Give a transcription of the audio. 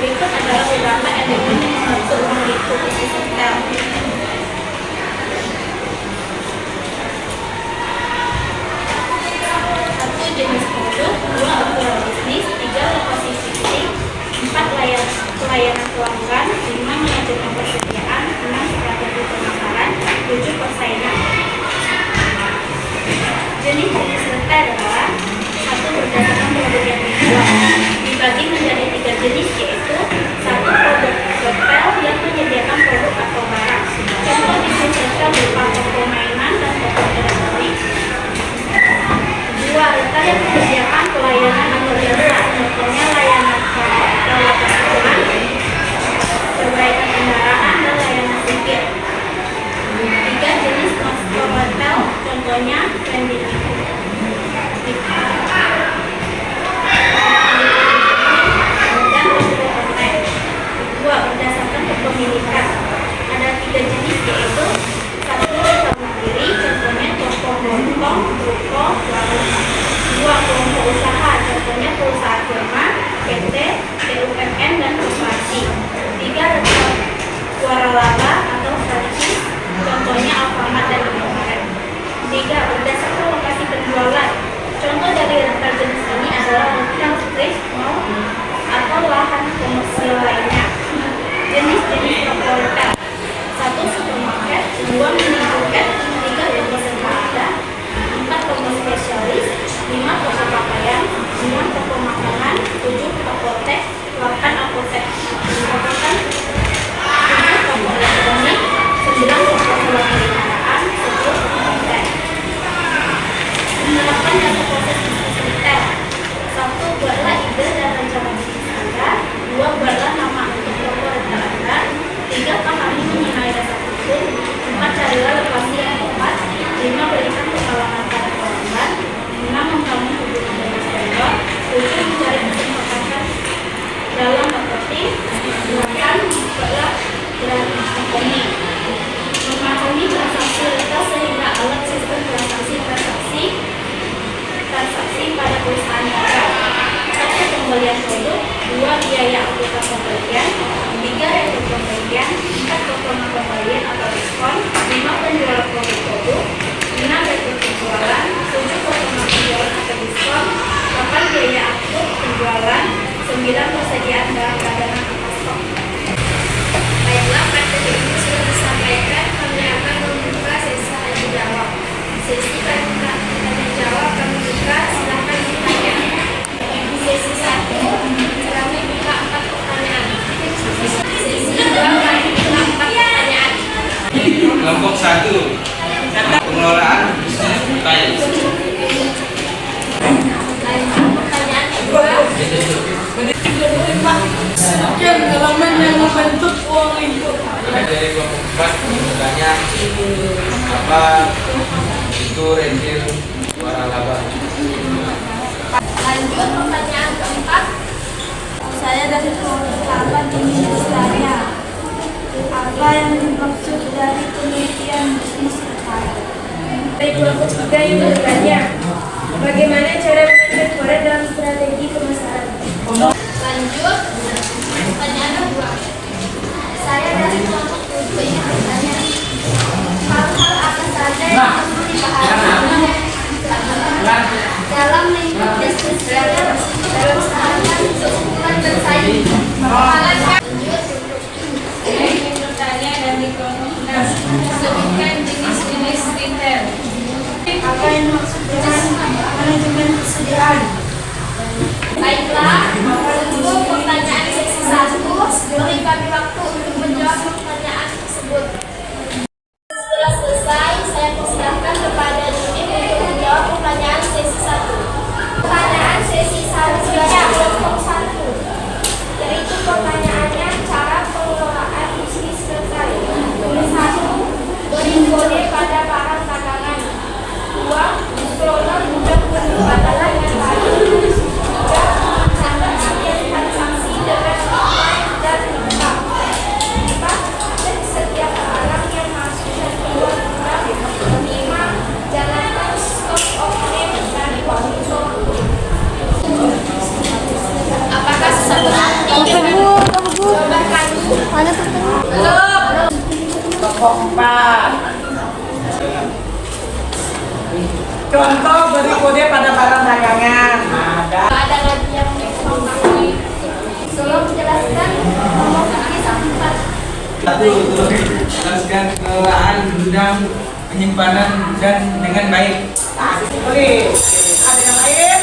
Berikut adalah beberapa elemen yang membantu menghitung bisnis retail. Satu, jenis produk. Dua, ukuran bisnis. Tiga, lokasi fisik. Empat, pelayanan pelanggan. Lima, manajemen persediaan. Enam, strategi pemasaran. Tujuh, persaingan. Jenis retail adalah satu, berdasarkan produk yang dijual. Dibagi menjadi tiga jenis, yaitu satu, produk retail yang menyediakan produk atau barang. Contoh bisnis retail berupa toko mainan dan toko elektronik. Dua, retail yang menyediakan pelayanan atau jasa. Contohnya layanan perawatan rumah, perbaikan kendaraan, dan layanan sipir. Tiga, jenis non-store retail. Contohnya vending berdasarkan kepemilikan. Ada tiga jenis, yaitu satu, usaha mandiri, contohnya toko lontong, ruko, warung. Dua, kelompok usaha, contohnya perusahaan firma, PT, BUMN, dan koperasi. Tiga, waralaba atau franchise, contohnya Alfamart dan Indomaret. Tiga, berdasarkan lokasi penjualan. Contoh dari retail jenis ini adalah retail street mall atau lahan komersial lainnya. Jenis-jenis toko retail. Satu, supermarket. Dua, minimarket. Tiga, toko sederhana. Empat, toko spesialis. Lima, toko pakaian. Enam, toko makanan. Tujuh, apotek. Delapan, apotek. Delapan, tujuh, toko elektronik. Sembilan, toko hewan peliharaan. 10, toko hotel. Menerapkan dasar proses bisnis retail. Satu, buatlah ide dan rencana bisnis Anda. Dua, buatlah nama untuk toko retail Anda. Tiga, pahami mengenai dasar hukum. Empat, carilah lokasi yang tepat. Lima, berikan pengalaman pada pelanggan. Enam, membangun hubungan dengan vendor. Tujuh, mencari kesempatan dalam marketing. Delapan, buatlah brand company. Memahami transaksi retail sehingga alat sistem transaksi pada perusahaan retail. Satu, pembelian produk. Dua, biaya angkutan pembelian. Tiga, retur pembelian. Empat, potongan pembelian atau diskon. Lima, penjualan produk. Enam, retur penjualan. Tujuh, potongan penjualan atau diskon. Delapan, biaya angkut penjualan. Sembilan, persediaan dalam dagangan atau stok. Baiklah, materi ini sudah disampaikan. Kami akan membuka sesi tanya jawab. Sesi tanya jawab kami buka, silahkan bertanya. Sesi 1 kami buka 4 pertanyaan. Sesi 2 kami buka 4 pertanyaan. Kelompok 1, pengelolaan bisnis retail. Pertanyaan kedua, sekian elemen yang membentuk uang lingkup. Dari kelompok 4 bertanya apa itu rentil waralaba. lanjut pertanyaan keempat. Saya dari kelompok ingin bertanya, apa yang dimaksud dari penelitian bisnis retail? Dari kelompok 3 yang bertanya, bagaimana cara menginkorporasi dalam strategi pemasaran? Lanjut pertanyaan kedua. Saya dari kelompok 7 ingin bertanya, hal-hal apa saja yang perlu dipahami dalam lingkup bisnis retail dalam usahakan keunggulan bersaing. Lanjut, saya ingin bertanya dari kelompok 6, sebutkan jenis-jenis retail. Apa yang dimaksud dengan manajemen persediaan? Baiklah, untuk pertanyaan sesi 1, beri kami waktu untuk menjawab pertanyaan tersebut. Setelah selesai, saya persilahkan kepada Nini untuk menjawab pertanyaan sesi 1. Pertanyaan sesi 1 dari kelompok 1, yaitu pertanyaannya cara pengelolaan bisnis retail. 1. Beri kode pada barang dagangan. 2. Kelola gudang penjualan yang baru. 3. Catat setiap transaksi dengan online dan lengkap. 4. kelompok 4. Contoh beri kode pada barang dagangan. Ada. Ada lagi yang mengetahui. Tolong jelaskan nomor kaki 4. Satu, jelaskan pengelolaan gudang penyimpanan dan dengan baik. Boleh. Ada yang lain?